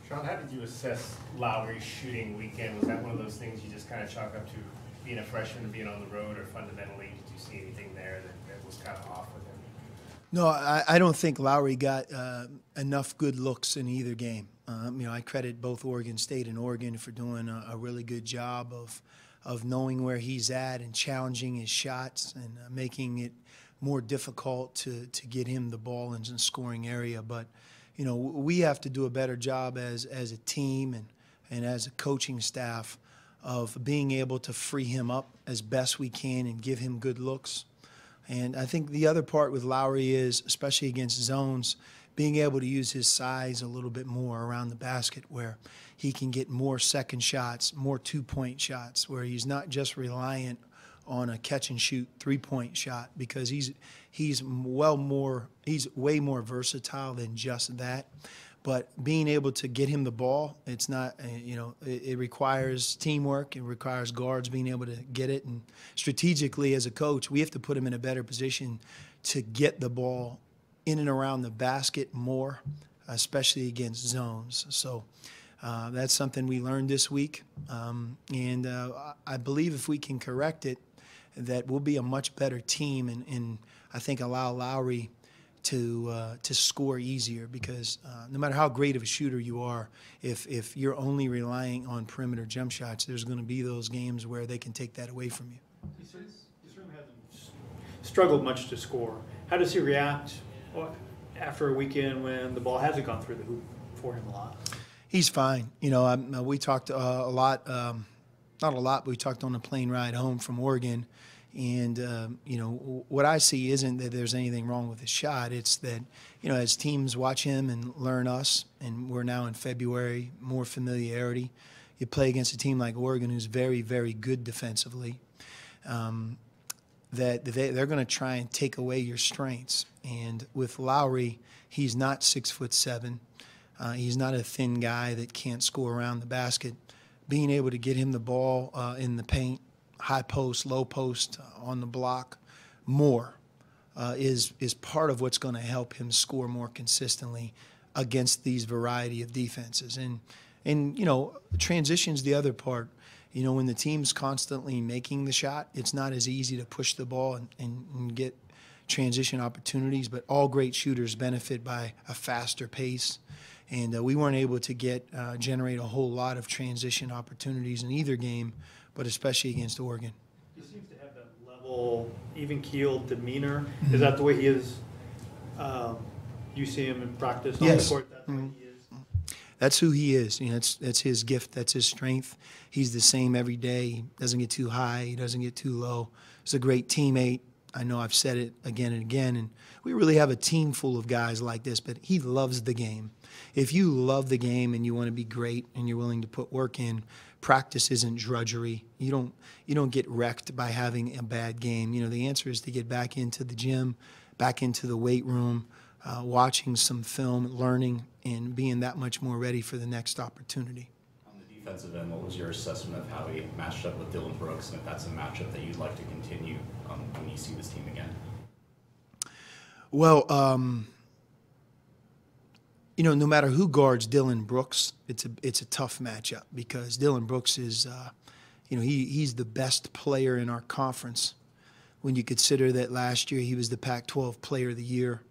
Sean, how did you assess Lowry's shooting weekend? Was that one of those things you just kind of chalk up to being a freshman and being on the road, or fundamentally did you see anything there that was kind of off with him? No, I don't think Lowry got enough good looks in either game. I credit both Oregon State and Oregon for doing a really good job of knowing where he's at and challenging his shots and making it more difficult to get him the ball in the scoring area. But we have to do a better job as a team and as a coaching staff of being able to free him up as best we can and give him good looks. And I think the other part with Lowry is, especially against zones, being able to use his size a little bit more around the basket where he can get more second shots, more two-point shots, where he's not just reliant on a catch-and-shoot three-point shot, because he's way more versatile than just that. But being able to get him the ball, it's not, it requires teamwork. It requires guards being able to get it. And strategically, as a coach, we have to put him in a better position to get the ball in and around the basket more, especially against zones. So that's something we learned this week. And I believe if we can correct it, that we'll be a much better team and I think allow Lowry to score easier, because no matter how great of a shooter you are, if you're only relying on perimeter jump shots, there's going to be those games where they can take that away from you. He certainly hasn't struggled much to score. How does he react after a weekend when the ball hasn't gone through the hoop for him a lot? He's fine. We talked a lot, not a lot, but we talked on the plane ride home from Oregon. And, what I see isn't that there's anything wrong with his shot. It's that, as teams watch him and learn us, and we're now in February, more familiarity. You play against a team like Oregon who's very, very good defensively, that they're going to try and take away your strengths. And with Lowry, he's not 6'7". He's not a thin guy that can't score around the basket. Being able to get him the ball in the paint, high post, low post, on the block, more is part of what's going to help him score more consistently against these variety of defenses. And transition's the other part. When the team's constantly making the shot, it's not as easy to push the ball and get transition opportunities, but all great shooters benefit by a faster pace. And we weren't able to generate a whole lot of transition opportunities in either game, but especially against Oregon. He seems to have that level, even-keeled demeanor. Mm-hmm. Is that the way he is? You see him in practice on the court, that's the way he is? That's who he is. That's his gift. That's his strength. He's the same every day. He doesn't get too high. He doesn't get too low. He's a great teammate. I know I've said it again and again, and we really have a team full of guys like this, but he loves the game. If you love the game and you want to be great and you're willing to put work in, practice isn't drudgery. You don't get wrecked by having a bad game. The answer is to get back into the gym, back into the weight room, watching some film, learning, and being that much more ready for the next opportunity. On the defensive end, what was your assessment of how he matched up with Dylan Brooks, and if that's a matchup that you'd like to continue when you see this team again? Well, no matter who guards Dylan Brooks, it's a tough matchup, because Dylan Brooks is, he's the best player in our conference. When you consider that last year he was the Pac-12 Player of the Year,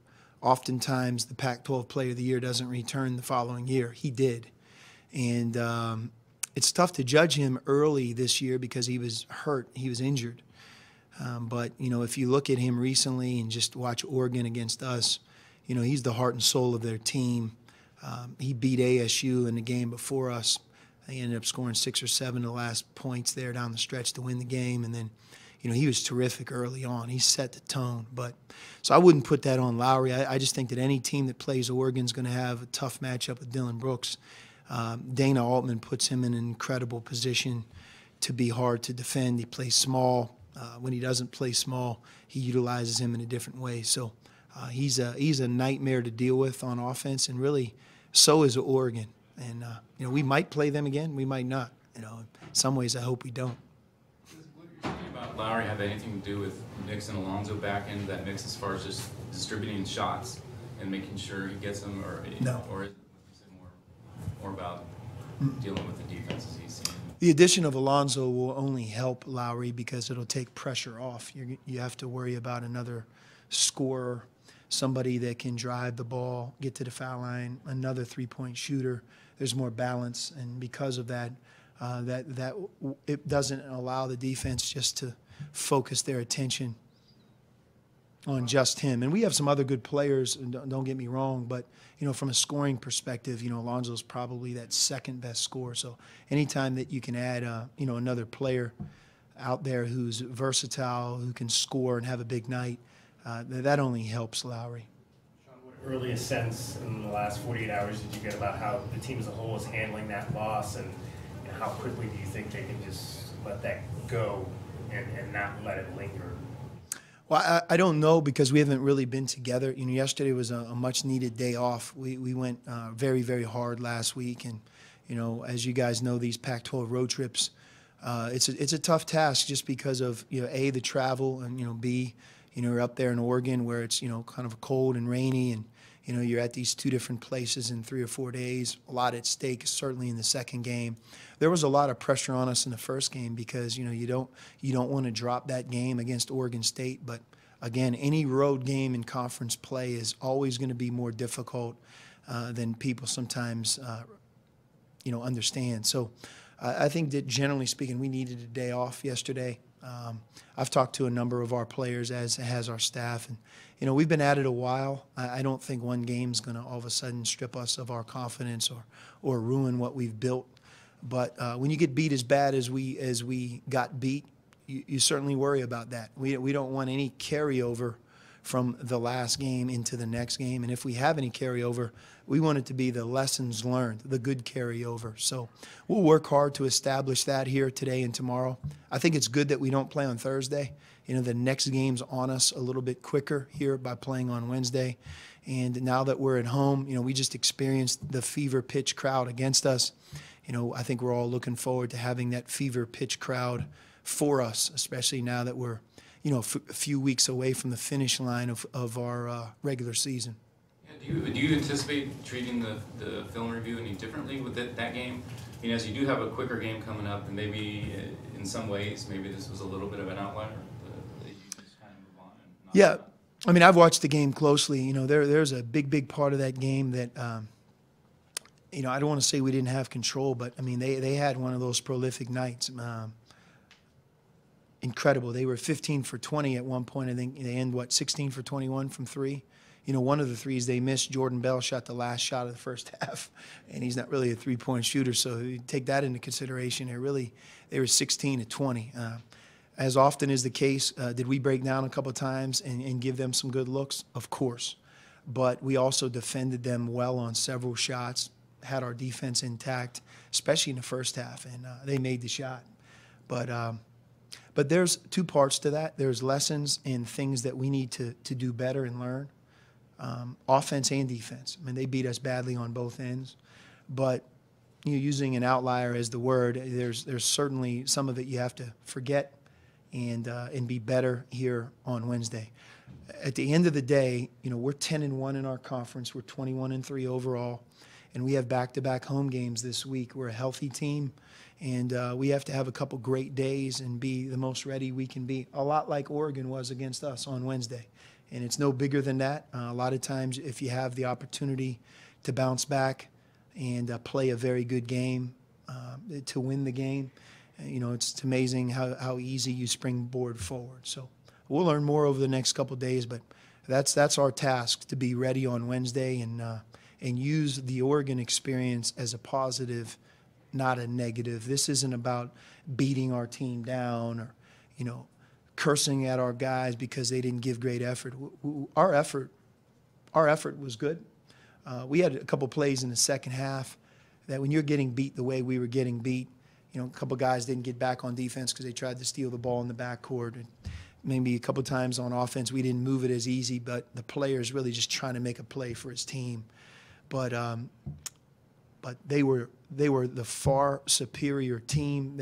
oftentimes the Pac-12 Player of the Year doesn't return the following year. He did, and it's tough to judge him early this year because he was hurt, he was injured. But if you look at him recently and just watch Oregon against us, he's the heart and soul of their team. He beat ASU in the game before us. He ended up scoring 6 or 7 of the last points there down the stretch to win the game. And then, he was terrific early on. He set the tone. So I wouldn't put that on Lowry. I just think that any team that plays Oregon's going to have a tough matchup with Dylan Brooks. Dana Altman puts him in an incredible position to be hard to defend. He plays small. When he doesn't play small, he utilizes him in a different way. So he's a nightmare to deal with on offense, and really so is Oregon. And we might play them again, we might not. In some ways, I hope we don't. Does what you're saying about Lowry have anything to do with Nix and Alonso back into that mix as far as just distributing shots and making sure he gets them, or no? Or is it more about dealing with the defenses he's seen. The addition of Alonso will only help Lowry because it'll take pressure off. You have to worry about another scorer, somebody that can drive the ball, get to the foul line, another three-point shooter. There's more balance, and because of that, it doesn't allow the defense just to focus their attention on just him. And we have some other good players, and don't get me wrong, but from a scoring perspective, Alonso's probably that second best scorer. So anytime that you can add another player out there who's versatile, who can score and have a big night, that only helps Lowry. Sean, what earliest sense in the last 48 hours did you get about how the team as a whole is handling that loss, and how quickly do you think they can just let that go and not let it linger? Well, I don't know because we haven't really been together. Yesterday was a much-needed day off. We went very, very hard last week, and as you guys know, these Pac-12 road trips, it's a tough task just because of A, the travel, and B, you're up there in Oregon where it's kind of cold and rainy, and you're at these two different places in 3 or 4 days. A lot at stake, certainly in the second game. There was a lot of pressure on us in the first game because you don't want to drop that game against Oregon State. But again, any road game in conference play is always going to be more difficult than people sometimes understand. So I think that generally speaking, we needed a day off yesterday. I've talked to a number of our players, as has our staff, and we've been at it a while. I don't think one game's going to all of a sudden strip us of our confidence or ruin what we've built. But when you get beat as bad as we got beat, you certainly worry about that. We don't want any carryover from the last game into the next game, and if we have any carryover, we want it to be the lessons learned, the good carryover. So we'll work hard to establish that here today and tomorrow. I think it's good that we don't play on Thursday. The next game's on us a little bit quicker here by playing on Wednesday. And now that we're at home, we just experienced the fever pitch crowd against us. I think we're all looking forward to having that fever pitch crowd for us, especially now that we're, a few weeks away from the finish line of our regular season. Yeah, do you anticipate treating the film review any differently with that game? As you do have a quicker game coming up, and maybe in some ways, maybe this was a little bit of an outlier, that you just kind of move on. And Yeah, I mean, I've watched the game closely. There's a big part of that game that, I don't want to say we didn't have control, but I mean, they had one of those prolific nights. Incredible. They were 15 for 20 at one point. I think they end 16 for 21 from three. One of the threes they missed, Jordan Bell shot the last shot of the first half, and he's not really a three-point shooter, so you take that into consideration. They were 16 to 20. As often is the case, did we break down a couple of times and give them some good looks? Of course. But we also defended them well on several shots, had our defense intact, especially in the first half, and they made the shot. But there's two parts to that. There's lessons and things that we need to do better and learn, offense and defense. I mean, they beat us badly on both ends. But using an outlier as the word, there's certainly some of it you have to forget and be better here on Wednesday. At the end of the day, we're 10-1 in our conference. We're 21-3 overall, and we have back-to-back home games this week. We're a healthy team, and we have to have a couple great days and be the most ready we can be, a lot like Oregon was against us on Wednesday. And it's no bigger than that. A lot of times if you have the opportunity to bounce back and play a very good game, to win the game, it's amazing how easy you springboard forward. So we'll learn more over the next couple of days, but that's our task, to be ready on Wednesday and use the Oregon experience as a positive, not a negative. This isn't about beating our team down or, cursing at our guys because they didn't give great effort. Our effort was good. We had a couple plays in the second half that when you're getting beat the way we were getting beat, a couple guys didn't get back on defense because they tried to steal the ball in the backcourt. And maybe a couple times on offense we didn't move it as easy, but the players really just trying to make a play for his team. But they were the far superior team.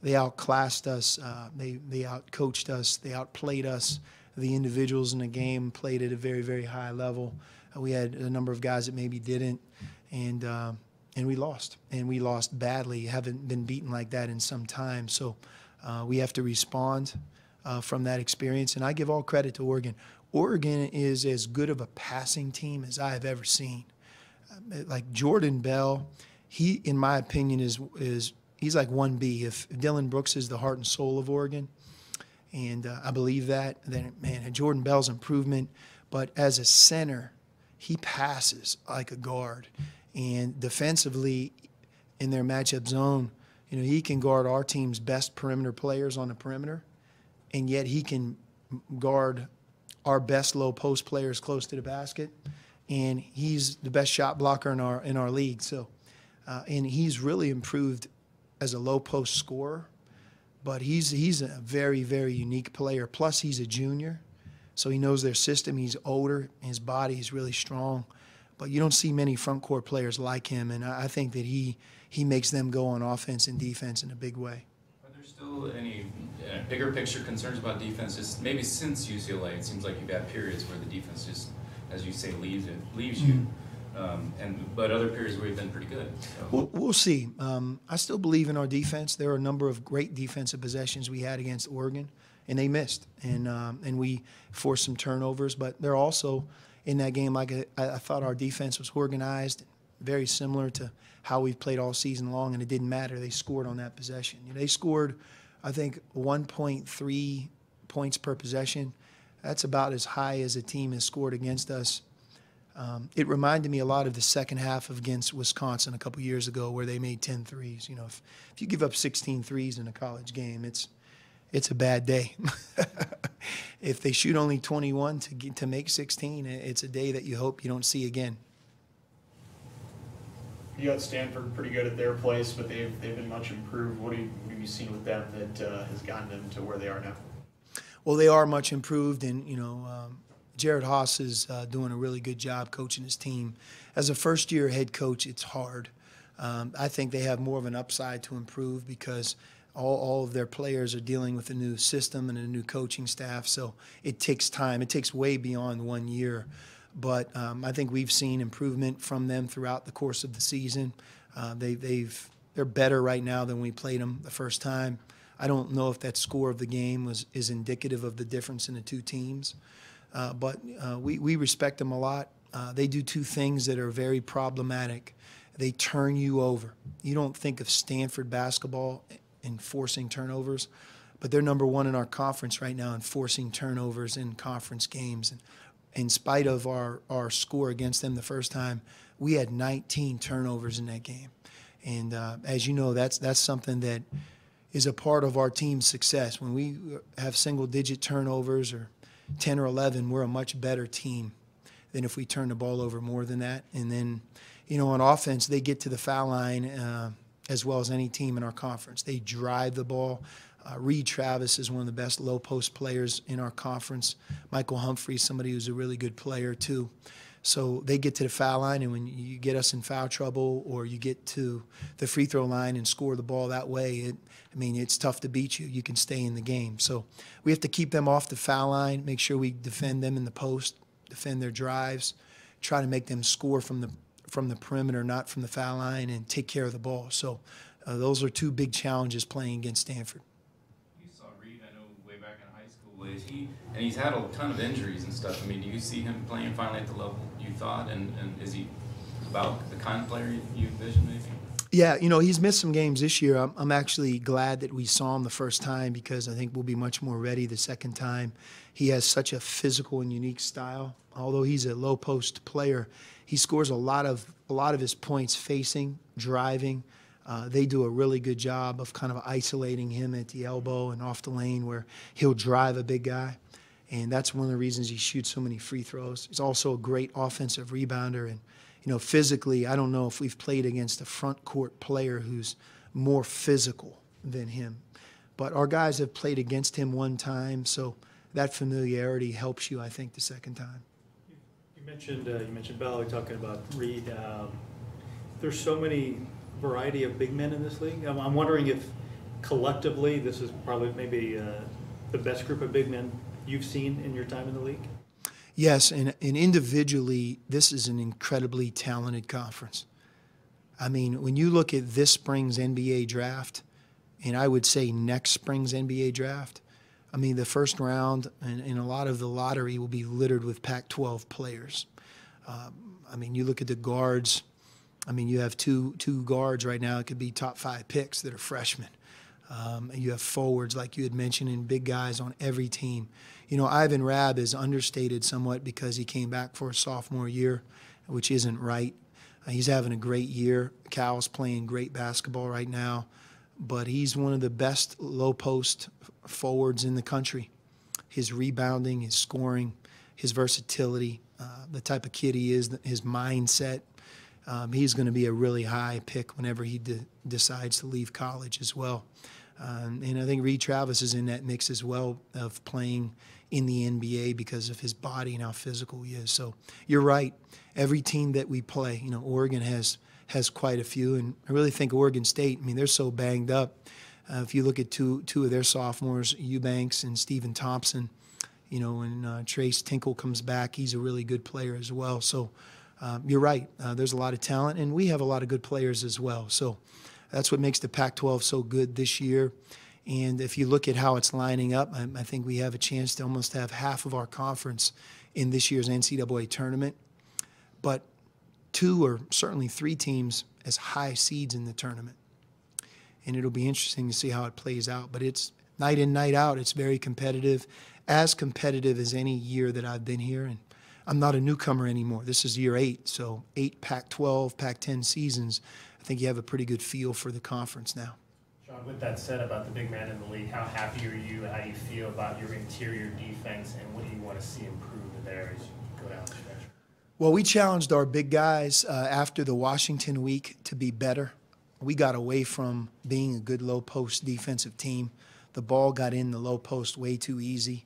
They outclassed us. They outcoached us. They outplayed us. The individuals in the game played at a very, very high level. We had a number of guys that maybe didn't, and and we lost. And we lost badly. Haven't been beaten like that in some time. So we have to respond from that experience. And I give all credit to Oregon. Oregon is as good of a passing team as I have ever seen. Like Jordan Bell, he, in my opinion, he's like 1B. If Dylan Brooks is the heart and soul of Oregon, and I believe that, then, man, Jordan Bell's improvement. But as a center, he passes like a guard. And defensively, in their matchup zone, you know, he can guard our team's best perimeter players on the perimeter, and yet he can guard our best low post players close to the basket. And he's the best shot blocker in our league. So, and he's really improved as a low post scorer. But he's a very, very unique player. Plus, he's a junior, so he knows their system. He's older. His body is really strong. But you don't see many front court players like him, and I think that he makes them go on offense and defense in a big way. Are there still any bigger picture concerns about defense? Just maybe since UCLA, it seems like you've had periods where the defense just, as you say, leaves you. But other periods where you've been pretty good. So. We'll see. I still believe in our defense. There are a number of great defensive possessions we had against Oregon, and they missed. And we forced some turnovers. But they're also in that game, like I thought our defense was organized, very similar to how we've played all season long, and it didn't matter. They scored on that possession. You know, they scored, I think, 1.3 points per possession. That's about as high as a team has scored against us. It reminded me a lot of the second half against Wisconsin a couple years ago where they made 10 threes. You know, if you give up 16 threes in a college game, it's a bad day. If they shoot only 21 to make 16, it's a day that you hope you don't see again. You got Stanford pretty good at their place, but they've been much improved. What have you seen with them that has gotten them to where they are now? Well, they are much improved, and you know, Jared Haas is doing a really good job coaching his team. As a first-year head coach, it's hard. I think they have more of an upside to improve because all of their players are dealing with a new system and a new coaching staff, so it takes time. It takes way beyond 1 year. But I think we've seen improvement from them throughout the course of the season. They're better right now than we played them the first time. I don't know if that score of the game is indicative of the difference in the two teams. But we respect them a lot. They do two things that are very problematic. They turn you over. You don't think of Stanford basketball in forcing turnovers, but they're number one in our conference right now in forcing turnovers in conference games. And in spite of our score against them the first time, we had 19 turnovers in that game. And as you know, that's something that is a part of our team's success. When we have single-digit turnovers or 10 or 11, we're a much better team than if we turn the ball over more than that. And then, you know, on offense, they get to the foul line as well as any team in our conference. They drive the ball. Reed Travis is one of the best low-post players in our conference. Michael Humphrey is somebody who's a really good player, too. So they get to the foul line, and when you get us in foul trouble or you get to the free throw line and score the ball that way, it's tough to beat you. You can stay in the game. So we have to keep them off the foul line, make sure we defend them in the post, defend their drives, try to make them score from the perimeter, not from the foul line, and take care of the ball. So those are two big challenges playing against Stanford. You saw Reed, I know, way back in high school. And he's had a ton of injuries and stuff. I mean, do you see him playing finally at the level you thought? And is he about the kind of player you envisioned maybe? Yeah, you know, he's missed some games this year. I'm actually glad that we saw him the first time because I think we'll be much more ready the second time. He has such a physical and unique style. Although he's a low-post player, he scores a lot of his points facing, driving. They do a really good job of kind of isolating him at the elbow and off the lane where he'll drive a big guy. And that's one of the reasons he shoots so many free throws. He's also a great offensive rebounder. And, you know, physically, I don't know if we've played against a front court player who's more physical than him. But our guys have played against him one time, so that familiarity helps you, I think, the second time. You mentioned Bell. We're talking about Reed. There's so many variety of big men in this league. I'm wondering if collectively this is probably maybe the best group of big men you've seen in your time in the league? Yes, and individually, this is an incredibly talented conference. I mean, when you look at this spring's NBA draft, and I would say next spring's NBA draft, I mean, the first round and a lot of the lottery will be littered with Pac-12 players. I mean, you look at the guards. I mean, you have two guards right now. It could be top 5 picks that are freshmen. And you have forwards, like you had mentioned, and big guys on every team. You know, Ivan Rabb is understated somewhat because he came back for a sophomore year, which isn't right. He's having a great year. Cal's playing great basketball right now, but he's one of the best low-post forwards in the country. His rebounding, his scoring, his versatility, the type of kid he is, his mindset, he's going to be a really high pick whenever he decides to leave college as well. And I think Reed Travis is in that mix as well of playing in the NBA because of his body and how physical he is. So you're right. Every team that we play, you know, Oregon has quite a few, and I really think Oregon State, I mean, they're so banged up. If you look at two of their sophomores, Eubanks and Stephen Thompson, you know, when Trace Tinkle comes back, he's a really good player as well. So you're right. There's a lot of talent, and we have a lot of good players as well. So that's what makes the Pac-12 so good this year. And if you look at how it's lining up, I think we have a chance to almost have half of our conference in this year's NCAA tournament. But 2 or certainly 3 teams as high seeds in the tournament. And it'll be interesting to see how it plays out. But it's night in, night out. It's very competitive, as competitive as any year that I've been here. And I'm not a newcomer anymore. This is year 8, so 8 Pac-12, Pac-10 seasons. I think you have a pretty good feel for the conference now. Sean, with that said about the big man in the league, how happy are you? How do you feel about your interior defense, and what do you want to see improve there as you go down the stretch? Well, we challenged our big guys after the Washington week to be better. We got away from being a good low-post defensive team. The ball got in the low post way too easy.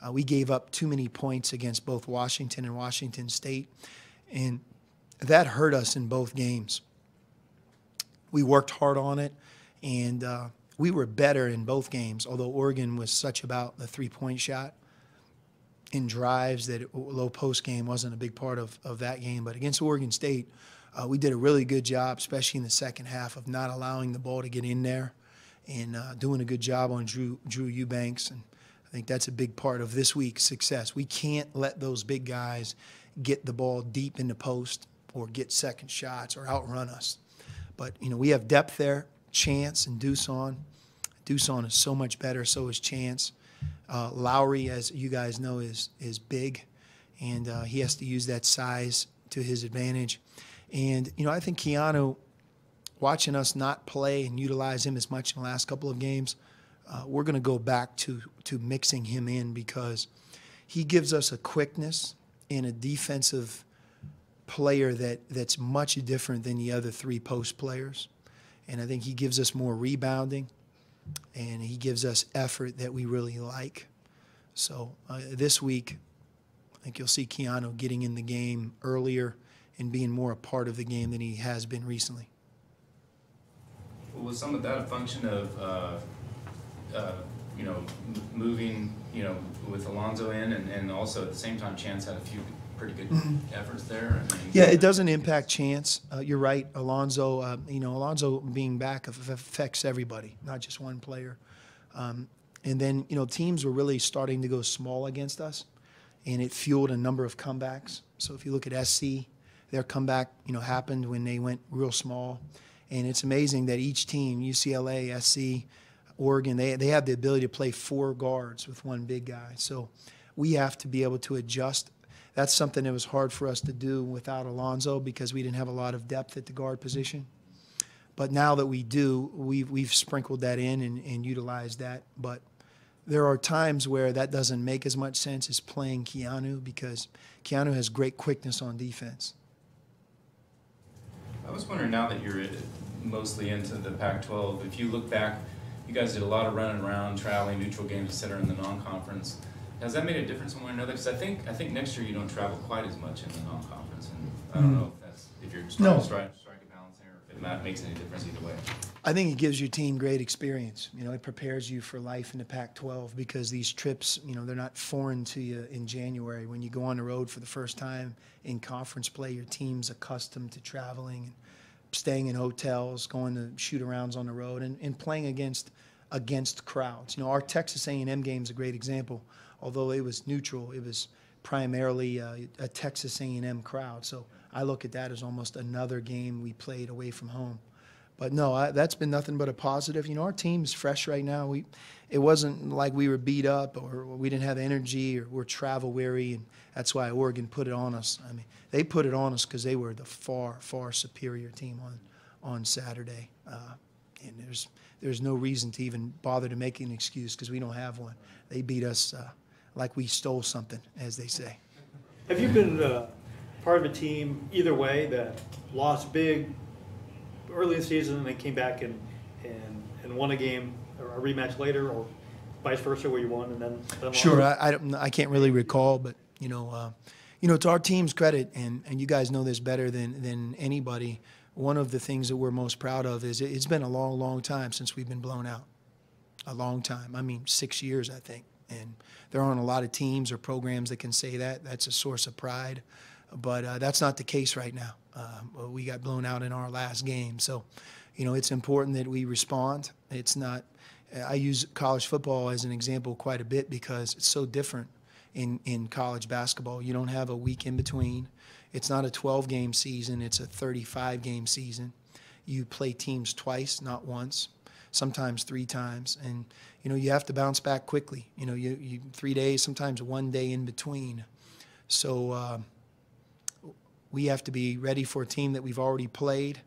We gave up too many points against both Washington and Washington State, and that hurt us in both games. We worked hard on it, and we were better in both games, although Oregon was such about the three-point shot in drives that low post game wasn't a big part of that game. But against Oregon State, we did a really good job, especially in the second half, of not allowing the ball to get in there and doing a good job on Drew Eubanks. And I think that's a big part of this week's success. We can't let those big guys get the ball deep in the post or get second shots or outrun us. But, you know, we have depth there. Chance and Deuson. Deuson is so much better, so is Chance. Lowry, as you guys know, is big, and he has to use that size to his advantage. And, you know, I think Keanu, watching us not play and utilize him as much in the last couple of games, we're going to go back to mixing him in because he gives us a quickness and a defensive player that's much different than the other 3 post players. And I think he gives us more rebounding, and he gives us effort that we really like. So this week, I think you'll see Keanu getting in the game earlier and being more a part of the game than he has been recently. Well, was some of that a function of, you know, moving, you know, with Alonso in, and also at the same time Chance had a few pretty good efforts there? I mean, yeah, it doesn't impact Chance. You're right, Alonso. You know, Alonso being back affects everybody, not just one player. And then, you know, teams were really starting to go small against us, and it fueled a number of comebacks. So if you look at SC, their comeback, you know, happened when they went real small. And it's amazing that each team, UCLA, SC, Oregon, they have the ability to play 4 guards with 1 big guy. So we have to be able to adjust. That's something that was hard for us to do without Alonso because we didn't have a lot of depth at the guard position. But now that we do, we've sprinkled that in and utilized that. But there are times where that doesn't make as much sense as playing Keanu because Keanu has great quickness on defense. I was wondering, now that you're mostly into the Pac-12, if you look back, you guys did a lot of running around, traveling, neutral games, et cetera, in the non-conference. Has that made a difference one way or another? Because I think next year you don't travel quite as much in the non-conference, and I don't know if you're trying to strike a balance there, or if it makes any difference either way. I think it gives your team great experience. You know, it prepares you for life in the Pac-12 because these trips, you know, they're not foreign to you in January. When you go on the road for the first time in conference play, your team's accustomed to traveling. staying in hotels, going to shoot-arounds on the road, and playing against crowds. You know, our Texas A&M game is a great example. Although it was neutral, it was primarily a Texas A&M crowd. So I look at that as almost another game we played away from home. But no, that's been nothing but a positive. You know, our team's fresh right now. It wasn't like we were beat up or we didn't have energy or we're travel weary, and that's why Oregon put it on us. I mean, they put it on us because they were the far, far superior team on Saturday. And there's no reason to even bother to make an excuse because we don't have one. They beat us like we stole something, as they say. Have you been part of a team either way that lost big early in the season and they came back and won a game or a rematch later, or vice versa, where you won and then lost? Sure, I can't really recall, but you know, to our team's credit, and you guys know this better than anybody. One of the things that we're most proud of is it's been a long, long time since we've been blown out. A long time. I mean, 6 years, I think. And there aren't a lot of teams or programs that can say that. That's a source of pride. But that's not the case right now. We got blown out in our last game. So, you know, it's important that we respond. It's not – I use college football as an example quite a bit because it's so different in college basketball. You don't have a week in between. It's not a 12-game season. It's a 35-game season. You play teams twice, not once, sometimes 3 times. And, you know, you have to bounce back quickly. You know, you 3 days, sometimes 1 day in between. So we have to be ready for a team that we've already played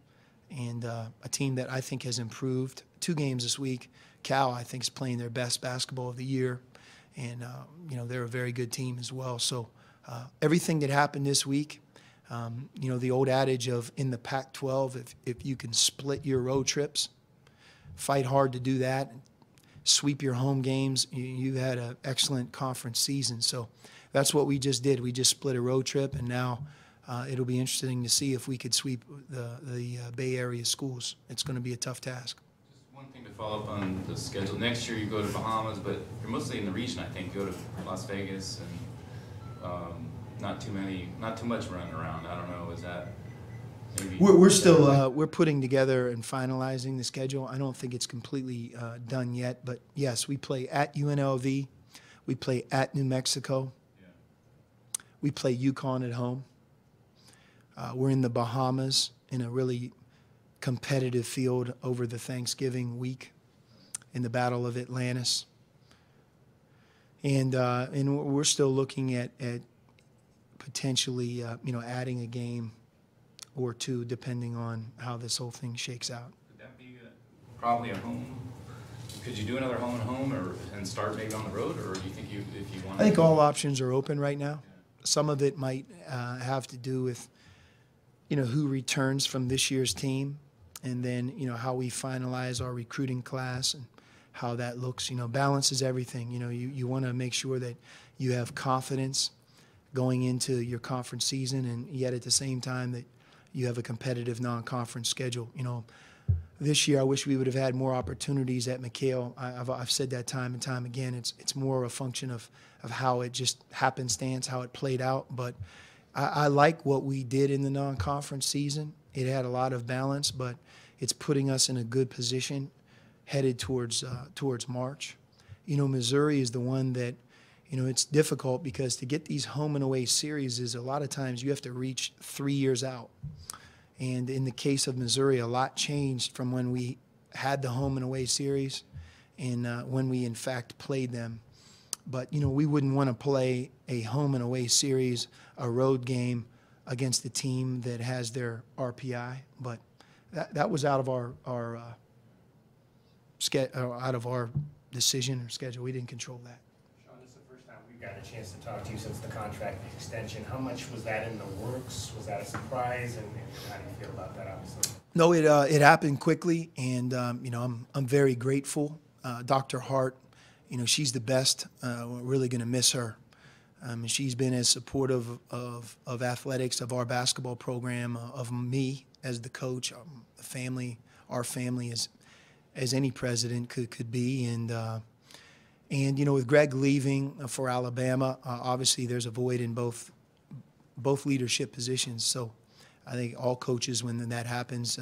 and a team that I think has improved. 2 games this week. Cal, I think, is playing their best basketball of the year. And, you know, they're a very good team as well. So everything that happened this week, you know, the old adage of in the Pac-12, if you can split your road trips, fight hard to do that, sweep your home games, you had an excellent conference season. So that's what we just did. We just split a road trip, and now it'll be interesting to see if we could sweep the Bay Area schools. It's going to be a tough task. Just one thing to follow up on the schedule. Next year you go to Bahamas, but you're mostly in the region, I think. You go to Las Vegas and not too much running around. I don't know, is that maybe? We're still we're putting together and finalizing the schedule. I don't think it's completely done yet, but yes, we play at UNLV, we play at New Mexico, we play UConn at home. We're in the Bahamas in a really competitive field over the Thanksgiving week in the Battle of Atlantis, and we're still looking at potentially, you know, adding a game or 2 depending on how this whole thing shakes out. Could that be probably a home? Could you do another home and home and start maybe on the road, or do you think if you want? I think all options are open right now. Some of it might have to do with, you know, who returns from this year's team, and then, you know, how we finalize our recruiting class and how that looks. You know, balance is everything. You know, you want to make sure that you have confidence going into your conference season, and yet at the same time that you have a competitive non-conference schedule. You know, this year I wish we would have had more opportunities at McHale. I've said that time and time again. It's more a function of how it just happenstance, how it played out. But I like what we did in the non-conference season. It had a lot of balance, but it's putting us in a good position headed towards March. You know, Missouri is the one that, you know, it's difficult because to get these home and away series is a lot of times you have to reach 3 years out. And in the case of Missouri, a lot changed from when we had the home and away series and when we, in fact, played them. But, you know, we wouldn't want to play a home and away series, a road game against a team that has their RPI. But that was out of our decision or schedule. We didn't control that. Got a chance to talk to you since the contract extension. How much was that in the works? Was that a surprise? And how do you feel about that, obviously? No, it happened quickly, and you know, I'm very grateful. Dr. Hart, you know, she's the best. We're really going to miss her. She's been as supportive of athletics, of our basketball program, of me as the coach, the family, our family, as any president could be, and you know, with Greg leaving for Alabama, obviously there's a void in both leadership positions. So I think all coaches, when that happens,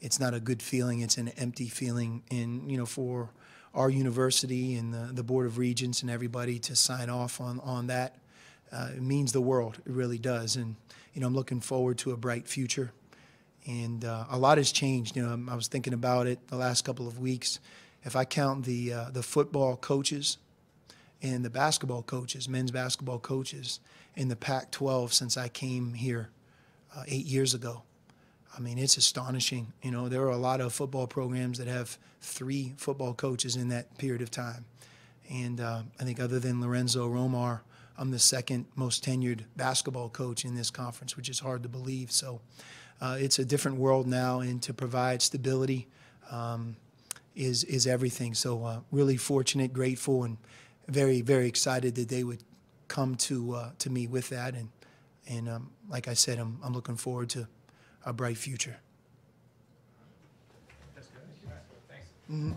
it's not a good feeling. It's an empty feeling. And, for our university and the Board of Regents and everybody to sign off on that, it means the world. It really does. And, I'm looking forward to a bright future. And a lot has changed. I was thinking about it the last couple of weeks. If I count the football coaches and the basketball coaches, men's basketball coaches in the Pac-12 since I came here 8 years ago, I mean, it's astonishing. There are a lot of football programs that have 3 football coaches in that period of time. And I think other than Lorenzo Romar, I'm the second most tenured basketball coach in this conference, which is hard to believe. So it's a different world now, and to provide stability is everything. So really fortunate, grateful, and very, very excited that they would come to me with that. And like I said, I'm looking forward to a bright future. That's good. Thanks. Mm-hmm.